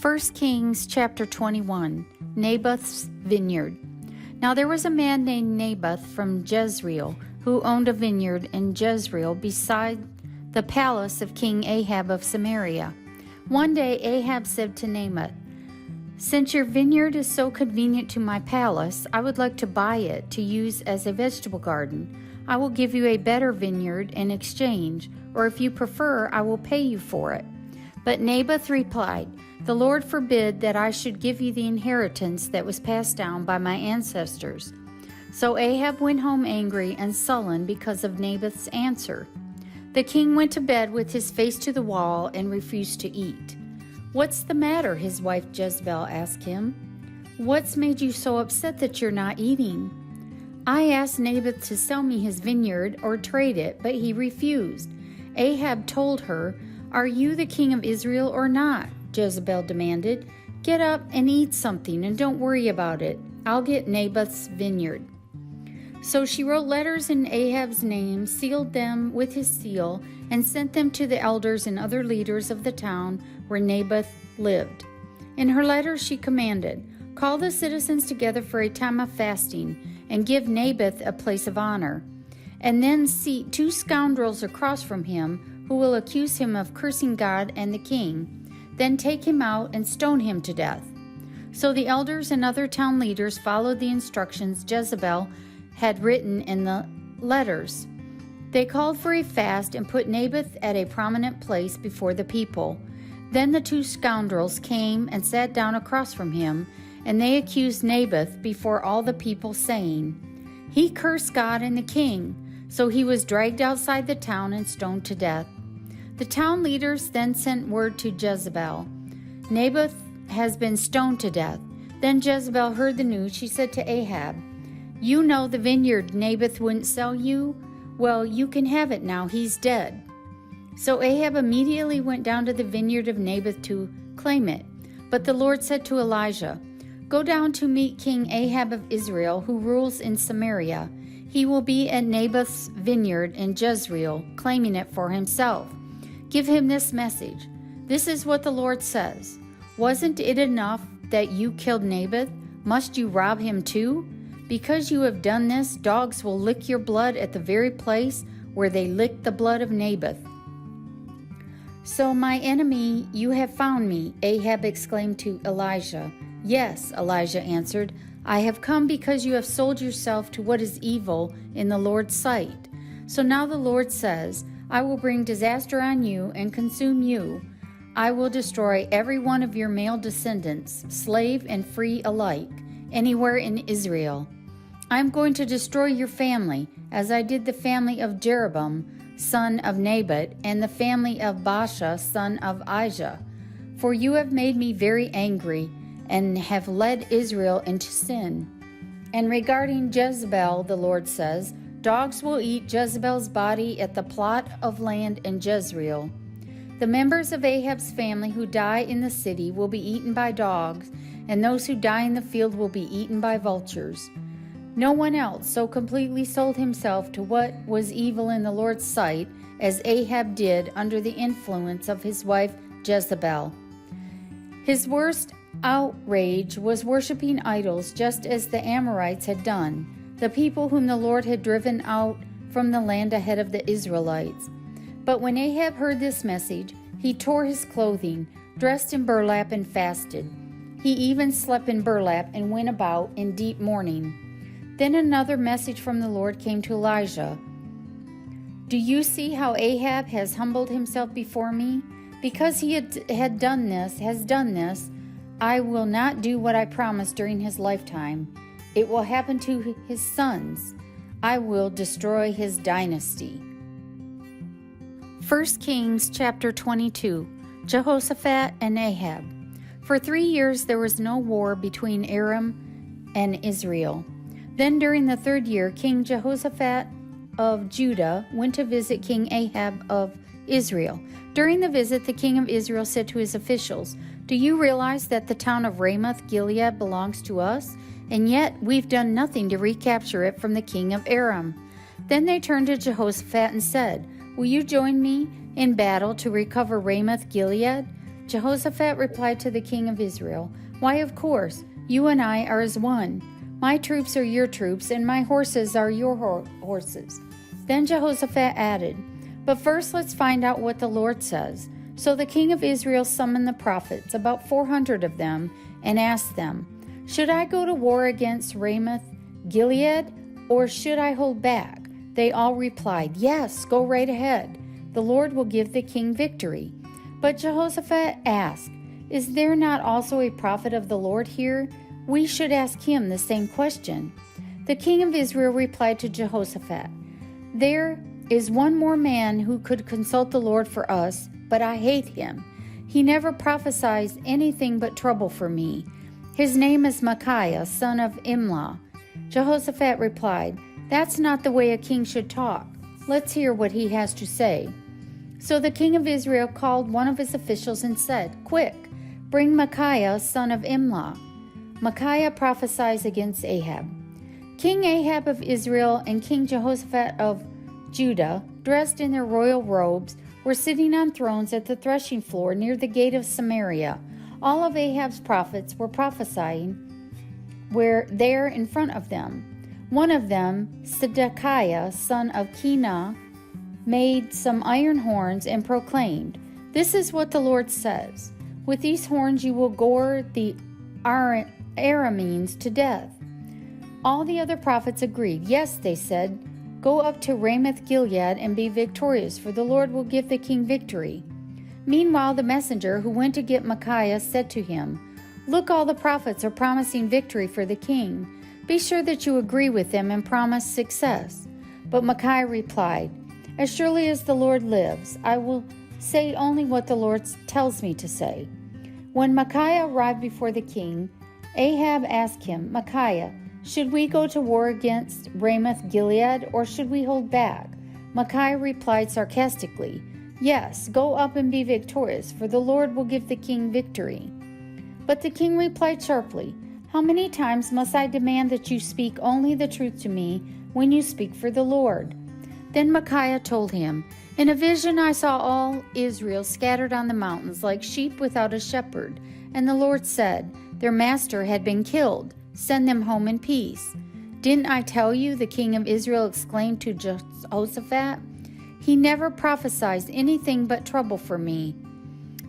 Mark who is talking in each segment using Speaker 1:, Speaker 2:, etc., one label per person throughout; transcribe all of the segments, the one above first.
Speaker 1: 1 Kings chapter 21, Naboth's vineyard. Now there was a man named Naboth from Jezreel who owned a vineyard in Jezreel beside the palace of King Ahab of Samaria. One day Ahab said to Naboth, "Since your vineyard is so convenient to my palace, I would like to buy it to use as a vegetable garden. I will give you a better vineyard in exchange, or if you prefer, I will pay you for it." But Naboth replied, "The Lord forbid that I should give you the inheritance that was passed down by my ancestors." So Ahab went home angry and sullen because of Naboth's answer. The king went to bed with his face to the wall and refused to eat. "What's the matter?" his wife Jezebel asked him. "What's made you so upset that you're not eating?" "I asked Naboth to sell me his vineyard or trade it, but he refused." Ahab told her, "Are you the king of Israel or not?" Jezebel demanded. "Get up and eat something and don't worry about it. I'll get Naboth's vineyard." So she wrote letters in Ahab's name, sealed them with his seal, and sent them to the elders and other leaders of the town where Naboth lived. In her letters she commanded, "Call the citizens together for a time of fasting and give Naboth a place of honor. And then seat 2 scoundrels across from him who will accuse him of cursing God and the king. Then take him out and stone him to death." So the elders and other town leaders followed the instructions Jezebel had written in the letters. They called for a fast and put Naboth at a prominent place before the people. Then the 2 scoundrels came and sat down across from him, and they accused Naboth before all the people, saying, "He cursed God and the king." So he was dragged outside the town and stoned to death. The town leaders then sent word to Jezebel, "Naboth has been stoned to death." Then Jezebel heard the news. She said to Ahab, "You know the vineyard Naboth wouldn't sell you? Well, you can have it now. He's dead." So Ahab immediately went down to the vineyard of Naboth to claim it. But the Lord said to Elijah, "Go down to meet King Ahab of Israel, who rules in Samaria. He will be at Naboth's vineyard in Jezreel, claiming it for himself. Give him this message. This is what the Lord says. Wasn't it enough that you killed Naboth? Must you rob him too? Because you have done this, dogs will lick your blood at the very place where they licked the blood of Naboth." "So, my enemy, you have found me," Ahab exclaimed to Elijah. "Yes," Elijah answered, "I have come because you have sold yourself to what is evil in the Lord's sight. So now the Lord says, I will bring disaster on you and consume you. I will destroy every one of your male descendants, slave and free alike, anywhere in Israel. I am going to destroy your family, as I did the family of Jeroboam, son of Nebat, and the family of Baasha, son of Ahijah. For you have made me very angry and have led Israel into sin. And regarding Jezebel, the Lord says, dogs will eat Jezebel's body at the plot of land in Jezreel. The members of Ahab's family who die in the city will be eaten by dogs, and those who die in the field will be eaten by vultures. No one else so completely sold himself to what was evil in the Lord's sight as Ahab did under the influence of his wife Jezebel. His worst outrage was worshiping idols, just as the Amorites had done, the people whom the Lord had driven out from the land ahead of the Israelites. But when Ahab heard this message, he tore his clothing, dressed in burlap, and fasted. He even slept in burlap and went about in deep mourning. Then another message from the Lord came to Elijah. "Do you see how Ahab has humbled himself before me? Because he has done this, I will not do what I promised during his lifetime. It will happen to his sons. I will destroy his dynasty." 1 Kings chapter 22, Jehoshaphat and Ahab. For 3 years there was no war between Aram and Israel. Then during the 3rd year, King Jehoshaphat of Judah went to visit King Ahab of Israel. During the visit, the king of Israel said to his officials, "Do you realize that the town of Ramoth Gilead belongs to us? And yet we've done nothing to recapture it from the king of Aram." Then they turned to Jehoshaphat and said, "Will you join me in battle to recover Ramoth Gilead?" Jehoshaphat replied to the king of Israel, "Why, of course, you and I are as one. My troops are your troops, and my horses are your horses." Then Jehoshaphat added, "But first let's find out what the Lord says." So the king of Israel summoned the prophets, about 400 of them, and asked them, "Should I go to war against Ramoth Gilead, or should I hold back?" They all replied, "Yes, go right ahead. The Lord will give the king victory." But Jehoshaphat asked, "Is there not also a prophet of the Lord here? We should ask him the same question." The king of Israel replied to Jehoshaphat, "There is one more man who could consult the Lord for us, but I hate him. He never prophesies anything but trouble for me. His name is Micaiah, son of Imlah." Jehoshaphat replied, "That's not the way a king should talk. Let's hear what he has to say." So the king of Israel called one of his officials and said, "Quick, bring Micaiah, son of Imlah." Micaiah prophesies against Ahab. King Ahab of Israel and King Jehoshaphat of Judah, dressed in their royal robes, were sitting on thrones at the threshing floor near the gate of Samaria. All of Ahab's prophets were prophesying there in front of them. One of them, Zedekiah, son of Kenah, made some iron horns and proclaimed, "This is what the Lord says. With these horns you will gore the Arameans to death." All the other prophets agreed. "Yes," they said, "go up to Ramoth Gilead and be victorious, for the Lord will give the king victory." Meanwhile, the messenger who went to get Micaiah said to him, "Look, all the prophets are promising victory for the king. Be sure that you agree with them and promise success." But Micaiah replied, "As surely as the Lord lives, I will say only what the Lord tells me to say." When Micaiah arrived before the king, Ahab asked him, "Micaiah, should we go to war against Ramoth Gilead, or should we hold back?" Micaiah replied sarcastically, "Yes, go up and be victorious, for the Lord will give the king victory." But the king replied sharply, "How many times must I demand that you speak only the truth to me when you speak for the Lord?" Then Micaiah told him, "In a vision I saw all Israel scattered on the mountains like sheep without a shepherd, and the Lord said, 'Their master had been killed. Send them home in peace.' Didn't I tell you?" the king of Israel exclaimed to Jehoshaphat. "He never prophesies anything but trouble for me."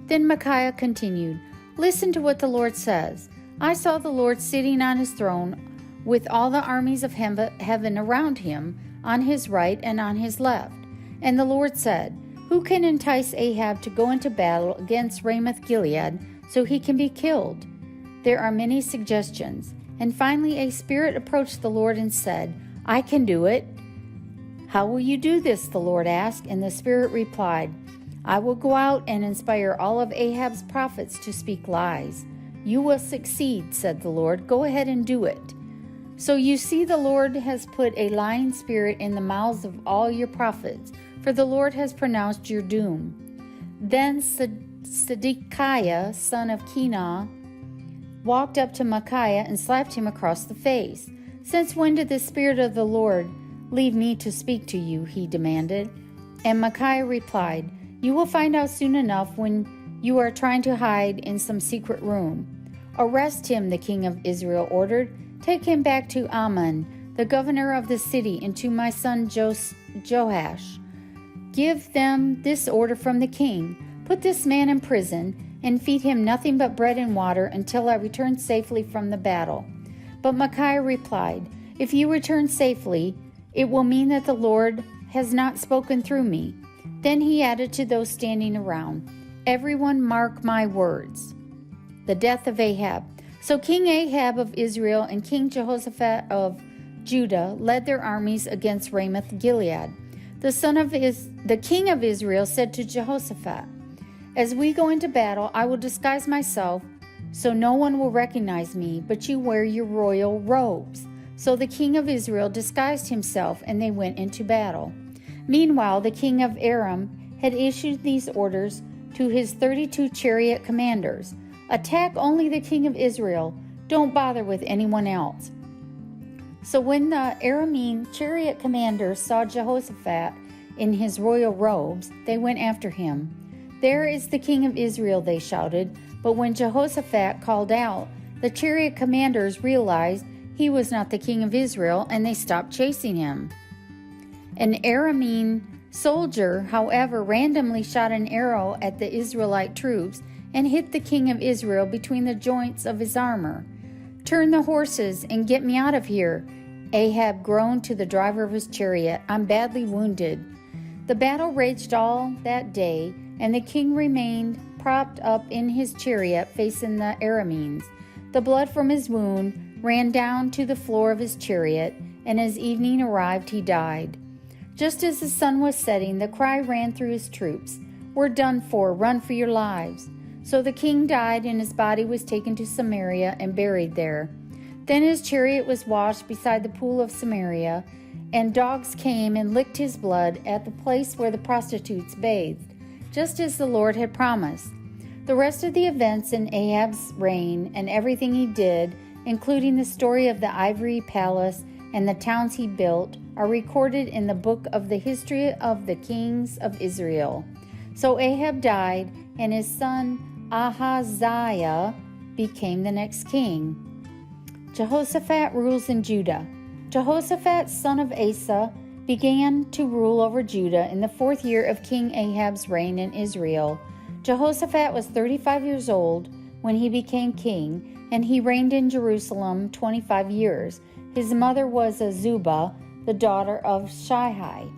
Speaker 1: Then Micaiah continued, "Listen to what the Lord says. I saw the Lord sitting on his throne with all the armies of heaven around him, on his right and on his left. And the Lord said, 'Who can entice Ahab to go into battle against Ramoth Gilead so he can be killed?' There are many suggestions. And finally a spirit approached the Lord and said, 'I can do it.' 'How will you do this?' the Lord asked. And the spirit replied, 'I will go out and inspire all of Ahab's prophets to speak lies.' 'You will succeed,' said the Lord. 'Go ahead and do it.' So you see, the Lord has put a lying spirit in the mouths of all your prophets, for the Lord has pronounced your doom." Then Zedekiah, son of Kenah, walked up to Micaiah and slapped him across the face. "Since when did the Spirit of the Lord leave me to speak to you?" he demanded. And Micaiah replied, "You will find out soon enough when you are trying to hide in some secret room." "Arrest him," the king of Israel ordered. "Take him back to Ammon, the governor of the city, and to my son Joash. Give them this order from the king: Put this man in prison and feed him nothing but bread and water until I return safely from the battle." But Micaiah replied, "If you return safely, it will mean that the Lord has not spoken through me." Then he added to those standing around, "Everyone mark my words." The death of Ahab. So King Ahab of Israel and King Jehoshaphat of Judah led their armies against Ramoth Gilead. The king of Israel said to Jehoshaphat, "As we go into battle, I will disguise myself so no one will recognize me, but you wear your royal robes." So the king of Israel disguised himself, and they went into battle. Meanwhile, the king of Aram had issued these orders to his 32 chariot commanders: "Attack only the king of Israel. Don't bother with anyone else." So when the Aramean chariot commanders saw Jehoshaphat in his royal robes, they went after him. "There is the king of Israel," they shouted. But when Jehoshaphat called out, the chariot commanders realized he was not the king of Israel, and they stopped chasing him. An Aramean soldier, however, randomly shot an arrow at the Israelite troops and hit the king of Israel between the joints of his armor. "Turn the horses and get me out of here," Ahab groaned to the driver of his chariot. "I'm badly wounded." The battle raged all that day, and the king remained propped up in his chariot facing the Arameans. The blood from his wound ran down to the floor of his chariot, and as evening arrived, he died. Just as the sun was setting, the cry ran through his troops, "We're done for, run for your lives." So the king died, and his body was taken to Samaria and buried there. Then his chariot was washed beside the pool of Samaria, and dogs came and licked his blood at the place where the prostitutes bathed, just as the Lord had promised. The rest of the events in Ahab's reign and everything he did, including the story of the ivory palace and the towns he built, are recorded in the book of the history of the kings of Israel. So Ahab died, and his son Ahaziah became the next king. Jehoshaphat rules in Judah. Jehoshaphat, son of Asa, began to rule over Judah in the 4th year of King Ahab's reign in Israel. Jehoshaphat was 35 years old when he became king, and he reigned in Jerusalem 25 years. His mother was Azubah, the daughter of Shihai.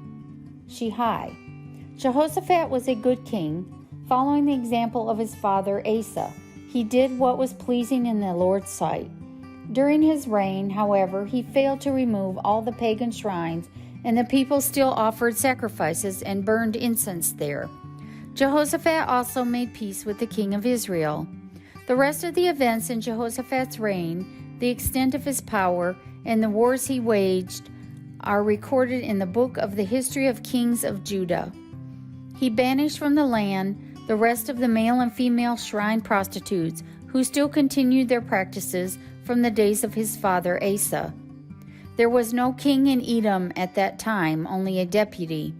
Speaker 1: Jehoshaphat was a good king, following the example of his father Asa. He did what was pleasing in the Lord's sight. During his reign, however, he failed to remove all the pagan shrines, and the people still offered sacrifices and burned incense there. Jehoshaphat also made peace with the king of Israel. The rest of the events in Jehoshaphat's reign, the extent of his power, and the wars he waged are recorded in the book of the history of kings of Judah. He banished from the land the rest of the male and female shrine prostitutes who still continued their practices from the days of his father Asa. There was no king in Edom at that time, only a deputy.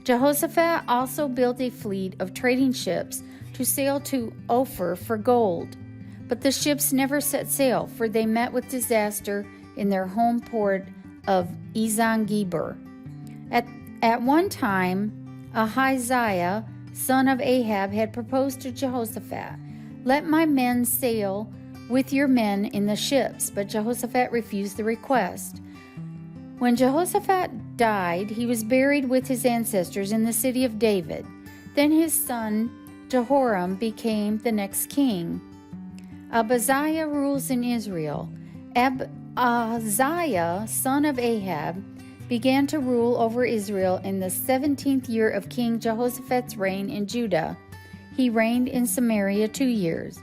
Speaker 1: Jehoshaphat also built a fleet of trading ships to sail to Ophir for gold. But the ships never set sail, for they met with disaster in their home port of Ezon-Geber. At one time, Ahaziah, son of Ahab, had proposed to Jehoshaphat, "Let my men sail with your men in the ships," but Jehoshaphat refused the request. When Jehoshaphat died, he was buried with his ancestors in the city of David. Then his son Jehoram became the next king. Ahaziah rules in Israel. Ahaziah, son of Ahab, began to rule over Israel in the 17th year of King Jehoshaphat's reign in Judah. He reigned in Samaria 2 years.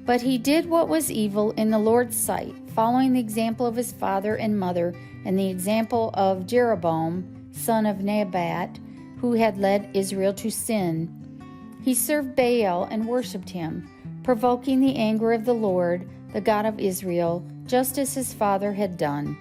Speaker 1: But he did what was evil in the Lord's sight, following the example of his father and mother and the example of Jeroboam, son of Nebat, who had led Israel to sin. He served Baal and worshipped him, provoking the anger of the Lord, the God of Israel, just as his father had done.